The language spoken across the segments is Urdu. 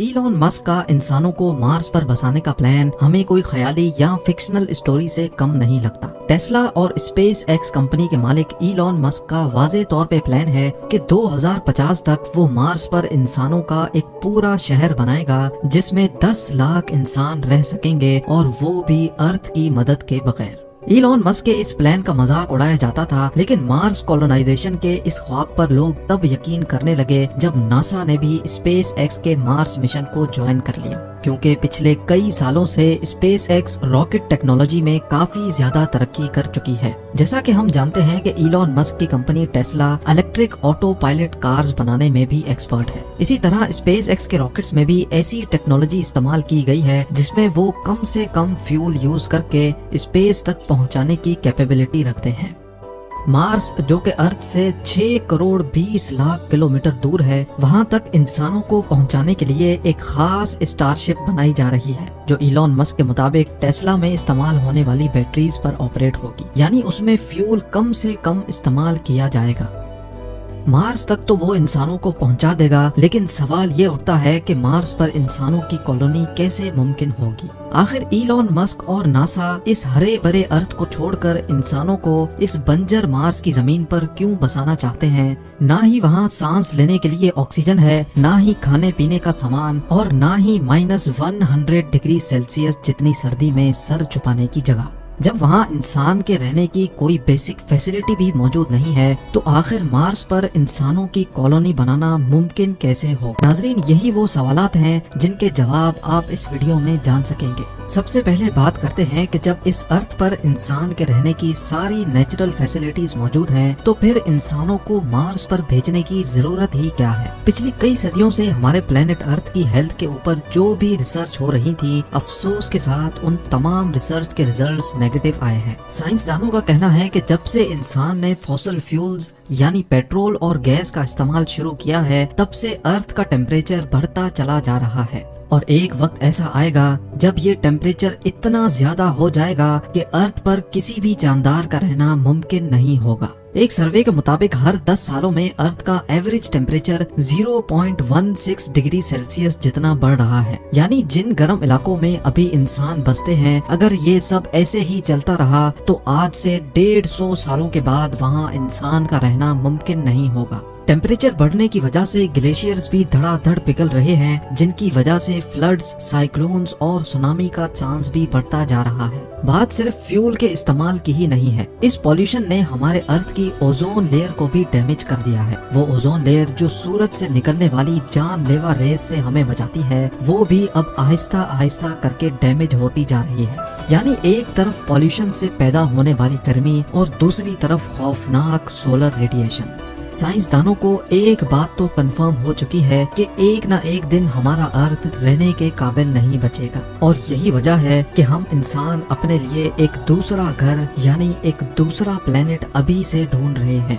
ایلون مسک کا انسانوں کو مارس پر بسانے کا پلان ہمیں کوئی خیالی یا فکشنل اسٹوری سے کم نہیں لگتا۔ ٹیسلا اور اسپیس ایکس کمپنی کے مالک ایلون مسک کا واضح طور پہ پلان ہے کہ 2050 تک وہ مارس پر انسانوں کا ایک پورا شہر بنائے گا جس میں 10 لاکھ انسان رہ سکیں گے، اور وہ بھی ارتھ کی مدد کے بغیر۔ ایلون مسک کے اس پلان کا مذاق اڑایا جاتا تھا، لیکن مارس کولونائزیشن کے اس خواب پر لوگ تب یقین کرنے لگے جب ناسا نے بھی اسپیس ایکس کے مارس مشن کو جوائن کر لیا، کیونکہ پچھلے کئی سالوں سے اسپیس ایکس راکٹ ٹیکنالوجی میں کافی زیادہ ترقی کر چکی ہے۔ جیسا کہ ہم جانتے ہیں کہ ایلون مسک کی company Tesla electric auto pilot cars بنانے میں بھی ایکسپرٹ ہے۔ اسی طرح اسپیس ایکس کے راکٹس میں بھی ایسی ٹیکنالوجی استعمال کی گئی ہے جس میں وہ کم سے کم فیول یوز کر کے اسپیس تک پہنچانے کی کیپیبلٹی رکھتے ہیں۔ مارس، جو کہ ارتھ سے 6 کروڑ 20 لاکھ کلومیٹر دور ہے، وہاں تک انسانوں کو پہنچانے کے لیے ایک خاص اسٹار شپ بنائی جا رہی ہے جو ایلون مسک کے مطابق ٹیسلا میں استعمال ہونے والی بیٹریز پر آپریٹ ہوگی، یعنی اس میں فیول کم سے کم استعمال کیا جائے گا۔ مارس تک تو وہ انسانوں کو پہنچا دے گا، لیکن سوال یہ اٹھتا ہے کہ مارس پر انسانوں کی کالونی کیسے ممکن ہوگی؟ آخر ایلون مسک اور ناسا اس ہرے بھرے ارتھ کو چھوڑ کر انسانوں کو اس بنجر مارس کی زمین پر کیوں بسانا چاہتے ہیں؟ نہ ہی وہاں سانس لینے کے لیے آکسیجن ہے، نہ ہی کھانے پینے کا سامان، اور نہ ہی -100 ڈگری سیلسیس جتنی سردی میں سر چھپانے کی جگہ۔ جب وہاں انسان کے رہنے کی کوئی بیسک فیسلٹی بھی موجود نہیں ہے تو آخر مارس پر انسانوں کی کالونی بنانا ممکن کیسے ہو؟ ناظرین، یہی وہ سوالات ہیں جن کے جواب آپ اس ویڈیو میں جان سکیں گے۔ سب سے پہلے بات کرتے ہیں کہ جب اس ارتھ پر انسان کے رہنے کی ساری نیچرل فیسلٹیز موجود ہیں تو پھر انسانوں کو مارس پر بھیجنے کی ضرورت ہی کیا ہے؟ پچھلی کئی صدیوں سے ہمارے پلانٹ ارتھ کی ہیلتھ کے اوپر جو بھی ریسرچ ہو رہی تھی، افسوس کے ساتھ ان تمام ریسرچ کے ریزلٹس نیگیٹو آئے ہیں۔ سائنسدانوں کا کہنا ہے کہ جب سے انسان نے فوسل فیولز یعنی پیٹرول اور گیس کا استعمال شروع کیا ہے، تب سے ارتھ کا ٹیمپریچر بڑھتا چلا جا رہا ہے، اور ایک وقت ایسا آئے گا جب یہ ٹیمپریچر اتنا زیادہ ہو جائے گا کہ ارتھ پر کسی بھی جاندار کا رہنا ممکن نہیں ہوگا۔ ایک سروے کے مطابق ہر 10 سالوں میں ارتھ کا ایوریج ٹیمپریچر 0.16 ڈگری سیلسیس جتنا بڑھ رہا ہے، یعنی جن گرم علاقوں میں ابھی انسان بستے ہیں، اگر یہ سب ایسے ہی چلتا رہا تو آج سے 150 سالوں کے بعد وہاں انسان کا رہنا ممکن نہیں ہوگا۔ ٹیمپریچر بڑھنے کی وجہ سے گلیشیئرز بھی دھڑا دھڑ پگھل رہے ہیں، جن کی وجہ سے فلڈز، سائیکلونز اور سونامی کا چانس بھی بڑھتا جا رہا ہے۔ بات صرف فیول کے استعمال کی ہی نہیں ہے، اس پولیوشن نے ہمارے ارتھ کی اوزون لیئر کو بھی ڈیمیج کر دیا ہے۔ وہ اوزون لیئر جو سورج سے نکلنے والی جان لیوا ریز سے ہمیں بچاتی ہے، وہ بھی اب آہستہ آہستہ کر کے ڈیمیج ہوتی جا رہی ہے۔ یعنی ایک طرف پولیوشن سے پیدا ہونے والی گرمی اور دوسری طرف خوفناک سولر ریڈیشنز۔ سائنسدانوں کو ایک بات تو کنفرم ہو چکی ہے کہ ایک نہ ایک دن ہمارا ارتھ رہنے کے قابل نہیں بچے گا، اور یہی وجہ ہے کہ ہم انسان اپنے لیے ایک دوسرا گھر یعنی ایک دوسرا پلانٹ ابھی سے ڈھونڈ رہے ہیں۔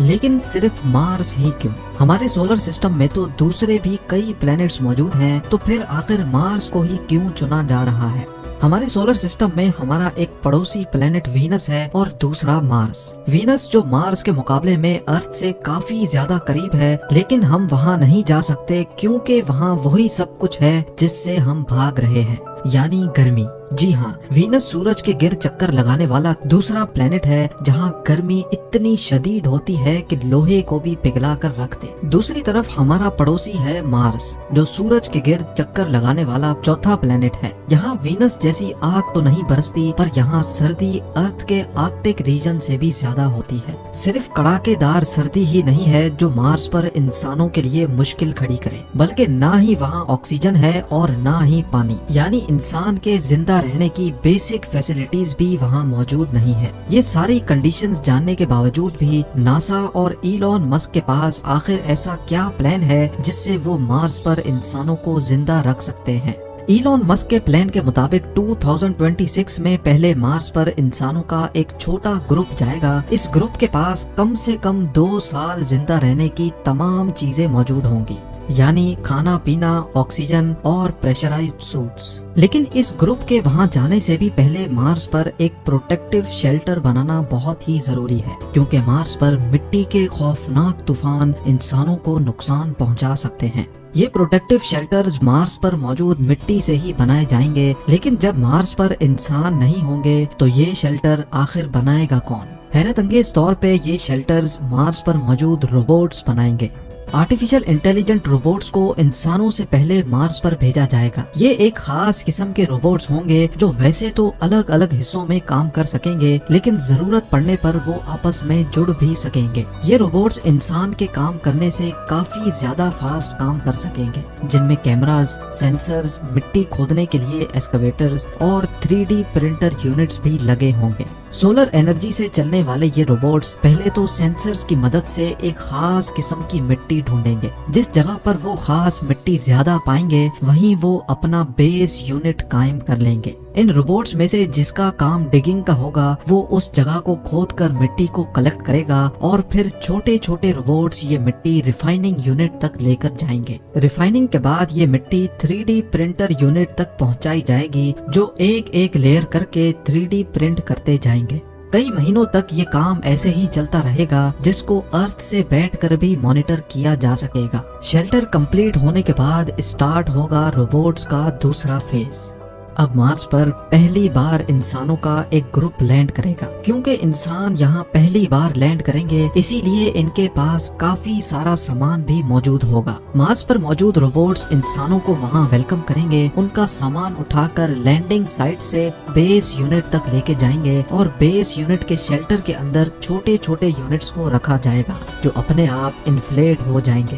لیکن صرف مارس ہی کیوں؟ ہمارے سولر سسٹم میں تو دوسرے بھی کئی پلانٹس موجود ہیں، تو پھر آخر مارس کو ہی کیوں چنا جا رہا ہے؟ ہمارے سولر سسٹم میں ہمارا ایک پڑوسی پلانٹ وینس ہے اور دوسرا مارس۔ وینس جو مارس کے مقابلے میں ارتھ سے کافی زیادہ قریب ہے، لیکن ہم وہاں نہیں جا سکتے کیونکہ وہاں وہی سب کچھ ہے جس سے ہم بھاگ رہے ہیں، یعنی گرمی۔ جی ہاں، وینس سورج کے گرد چکر لگانے والا دوسرا پلانٹ ہے جہاں گرمی اتنی شدید ہوتی ہے کہ لوہے کو بھی پگھلا کر رکھ دے۔ دوسری طرف ہمارا پڑوسی ہے مارس، جو سورج کے گرد چکر لگانے والا چوتھا پلانٹ ہے۔ یہاں وینس جیسی آگ تو نہیں برستی، پر یہاں سردی ارتھ کے آرکٹک ریجن سے بھی زیادہ ہوتی ہے۔ صرف کڑاکے دار سردی ہی نہیں ہے جو مارس پر انسانوں کے لیے مشکل کھڑی کرے، بلکہ نہ ہی وہاں آکسیجن ہے اور نہ ہی پانی، یعنی انسان کے زندہ رہنے کی بیسک فیسلٹیز بھی وہاں موجود نہیں ہے۔ یہ ساری کنڈیشنز جاننے کے باوجود بھی ناسا اور ایلون مسک کے پاس آخر ایسا کیا پلان ہے جس سے وہ مارس پر انسانوں کو زندہ رکھ سکتے ہیں؟ ایلون مسک کے پلان کے مطابق 2026 میں پہلے مارس پر انسانوں کا ایک چھوٹا گروپ جائے گا۔ اس گروپ کے پاس کم سے کم 2 سال زندہ رہنے کی تمام چیزیں موجود ہوں گی، یعنی کھانا پینا، آکسیجن اور پریشرائزڈ سوٹس۔ لیکن اس گروپ کے وہاں جانے سے بھی پہلے مارس پر ایک پروٹیکٹیو شیلٹر بنانا بہت ہی ضروری ہے، کیونکہ مارس پر مٹی کے خوفناک طوفان انسانوں کو نقصان پہنچا سکتے ہیں۔ یہ پروٹیکٹیو شیلٹرز مارس پر موجود مٹی سے ہی بنائے جائیں گے، لیکن جب مارس پر انسان نہیں ہوں گے تو یہ شیلٹر آخر بنائے گا کون؟ حیرت انگیز طور پہ یہ شیلٹرز مارس پر موجود روبوٹس بنائیں گے۔ آرٹیفیشل انٹیلیجنٹ روبوٹس کو انسانوں سے پہلے مارس پر بھیجا جائے گا۔ یہ ایک خاص قسم کے روبوٹس ہوں گے جو ویسے تو الگ الگ حصوں میں کام کر سکیں گے، لیکن ضرورت پڑنے پر وہ آپس میں جڑ بھی سکیں گے۔ یہ روبوٹس انسان کے کام کرنے سے کافی زیادہ فاسٹ کام کر سکیں گے، جن میں کیمراز، سینسرز، مٹی کھودنے کے لیے ایکسکیویٹرز اور 3D پرنٹر یونٹس بھی لگے ہوں گے۔ سولر انرجی سے چلنے والے یہ روبوٹس پہلے تو سینسرز کی مدد سے ایک خاص قسم کی مٹی ڈھونڈیں گے۔ جس جگہ پر وہ خاص مٹی زیادہ پائیں گے وہیں وہ اپنا بیس یونٹ قائم کر لیں گے۔ ان روبوٹس میں سے جس کا کام ڈگنگ کا ہوگا وہ اس جگہ کو کھود کر مٹی کو کلیکٹ کرے گا اور پھر چھوٹے چھوٹے روبوٹس یہ مٹی ریفائننگ یونٹ تک لے کر جائیں گے۔ ریفائننگ کے بعد یہ مٹی 3D پرنٹر یونٹ تک پہنچائی جائے گی جو ایک ایک لیئر کر کے 3D پرنٹ کرتے جائیں گے۔ کئی مہینوں تک یہ کام ایسے ہی چلتا رہے گا، جس کو ارتھ سے بیٹھ کر بھی مانیٹر کیا جا سکے گا۔ شیلٹر کمپلیٹ ہونے کے بعد اسٹارٹ ہوگا روبوٹس کا دوسرا فیز۔ اب مارس پر پہلی بار انسانوں کا ایک گروپ لینڈ کرے گا۔ کیونکہ انسان یہاں پہلی بار لینڈ کریں گے، اسی لیے ان کے پاس کافی سارا سامان بھی موجود ہوگا۔ مارس پر موجود روبوٹس انسانوں کو وہاں ویلکم کریں گے، ان کا سامان اٹھا کر لینڈنگ سائٹ سے بیس یونٹ تک لے کے جائیں گے اور بیس یونٹ کے شیلٹر کے اندر چھوٹے چھوٹے یونٹس کو رکھا جائے گا جو اپنے آپ انفلیٹ ہو جائیں گے۔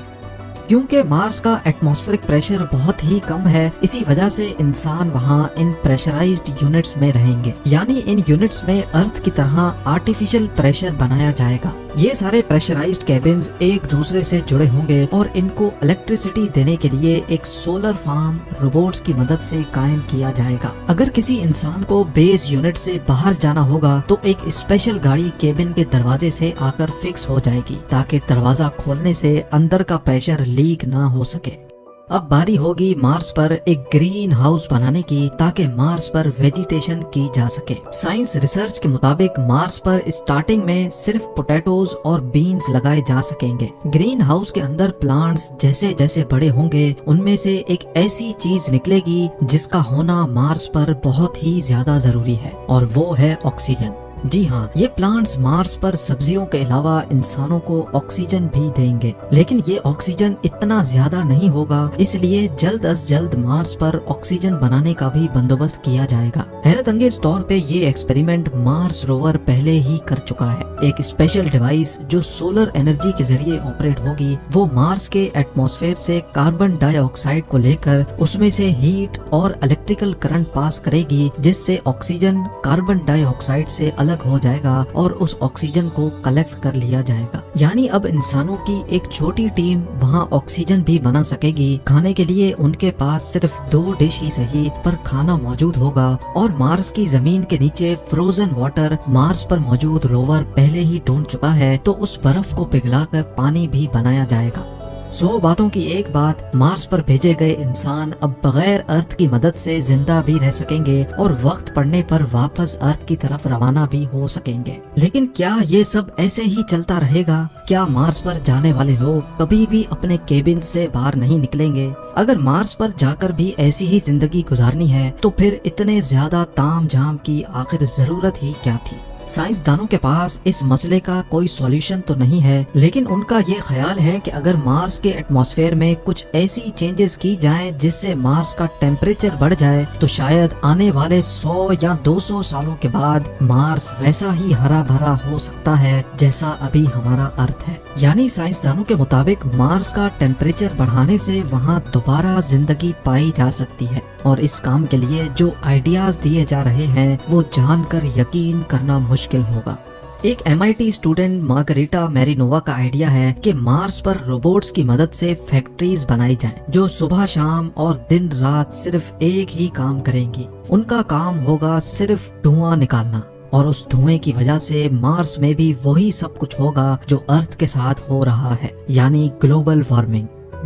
کیونکہ مارس کا ایٹماسفیرک پریشر بہت ہی کم ہے، اسی وجہ سے انسان وہاں ان پریشرائزڈ یونٹس میں رہیں گے، یعنی ان یونٹس میں ارتھ کی طرح آرٹیفیشل پریشر بنایا جائے گا۔ یہ سارے پریشرائزڈ کیبنز ایک دوسرے سے جڑے ہوں گے اور ان کو الیکٹریسٹی دینے کے لیے ایک سولر فارم روبوٹس کی مدد سے قائم کیا جائے گا۔ اگر کسی انسان کو بیس یونٹ سے باہر جانا ہوگا تو ایک اسپیشل گاڑی کیبن کے دروازے سے آ کر فکس ہو جائے گی تاکہ دروازہ کھولنے سے اندر کا پریشر لیک نہ ہو سکے۔ اب باری ہوگی مارس پر ایک گرین ہاؤس بنانے کی تاکہ مارس پر ویجیٹیشن کی جا سکے۔ سائنس ریسرچ کے مطابق مارس پر اسٹارٹنگ میں صرف پوٹیٹوز اور بینز لگائے جا سکیں گے۔ گرین ہاؤس کے اندر پلانٹس جیسے جیسے بڑے ہوں گے ان میں سے ایک ایسی چیز نکلے گی جس کا ہونا مارس پر بہت ہی زیادہ ضروری ہے، اور وہ ہے آکسیجن۔ جی ہاں، یہ پلانٹس مارس پر سبزیوں کے علاوہ انسانوں کو آکسیجن بھی دیں گے، لیکن یہ آکسیجن اتنا زیادہ نہیں ہوگا، اس لیے جلد از جلد مارس پر آکسیجن بنانے کا بھی بندوبست کیا جائے گا۔ حیرت انگیز طور پہ یہ ایکسپیریمنٹ مارس روور پہلے ہی کر چکا ہے۔ ایک اسپیشل ڈیوائس جو سولر انرجی کے ذریعے آپریٹ ہوگی، وہ مارس کے ایٹماسفیئر سے کاربن ڈائی آکسائڈ کو لے کر اس میں سے ہیٹ اور الیکٹریکل کرنٹ پاس کرے گی، جس سے آکسیجن کاربن ڈائی آکسائڈ سے الگ ہو جائے گا اور اس آکسیجن کو کلیکٹ کر لیا جائے گا۔ یعنی اب انسانوں کی ایک چھوٹی ٹیم وہاں آکسیجن بھی بنا سکے گی۔ کھانے کے لیے ان کے پاس صرف 2 ڈش ہی صحیح پر کھانا موجود ہوگا، اور مارس کی زمین کے نیچے فروزن واٹر مارس پر موجود روور پہلے ہی ڈھونڈ چکا ہے، تو اس برف کو پگھلا کر پانی بھی بنایا جائے گا۔ 100 باتوں کی ایک بات، مارس پر بھیجے گئے انسان اب بغیر ارتھ کی مدد سے زندہ بھی رہ سکیں گے اور وقت پڑنے پر واپس ارتھ کی طرف روانہ بھی ہو سکیں گے۔ لیکن کیا یہ سب ایسے ہی چلتا رہے گا؟ کیا مارس پر جانے والے لوگ کبھی بھی اپنے کیبن سے باہر نہیں نکلیں گے؟ اگر مارس پر جا کر بھی ایسی ہی زندگی گزارنی ہے تو پھر اتنے زیادہ تام جھام کی آخر ضرورت ہی کیا تھی؟ سائنسدانوں کے پاس اس مسئلے کا کوئی سولوشن تو نہیں ہے، لیکن ان کا یہ خیال ہے کہ اگر مارس کے ایٹماسفیئر میں کچھ ایسی چینجز کی جائیں جس سے مارس کا ٹیمپریچر بڑھ جائے تو شاید آنے والے 100 یا 200 سالوں کے بعد مارس ویسا ہی ہرا بھرا ہو سکتا ہے جیسا ابھی ہمارا ارتھ ہے۔ یعنی سائنسدانوں کے مطابق مارس کا ٹیمپریچر بڑھانے سے وہاں دوبارہ زندگی پائی جا سکتی ہے، اور اس کام کے لیے جو آئیڈیاز دیے جا رہے ہیں وہ جان کر یقین کرنا مشکل ہوگا۔ ایک MIT اسٹوڈنٹ مارگریٹا میرینووا کا آئیڈیا ہے کہ مارس پر روبوٹس کی مدد سے فیکٹریز بنائی جائیں جو صبح شام اور دن رات صرف ایک ہی کام کریں گی۔ ان کا کام ہوگا صرف دھواں نکالنا، اور اس دھوئیں کی وجہ سے مارس میں بھی وہی سب کچھ ہوگا جو ارتھ کے ساتھ ہو رہا ہے، یعنی گلوبل وارمنگ۔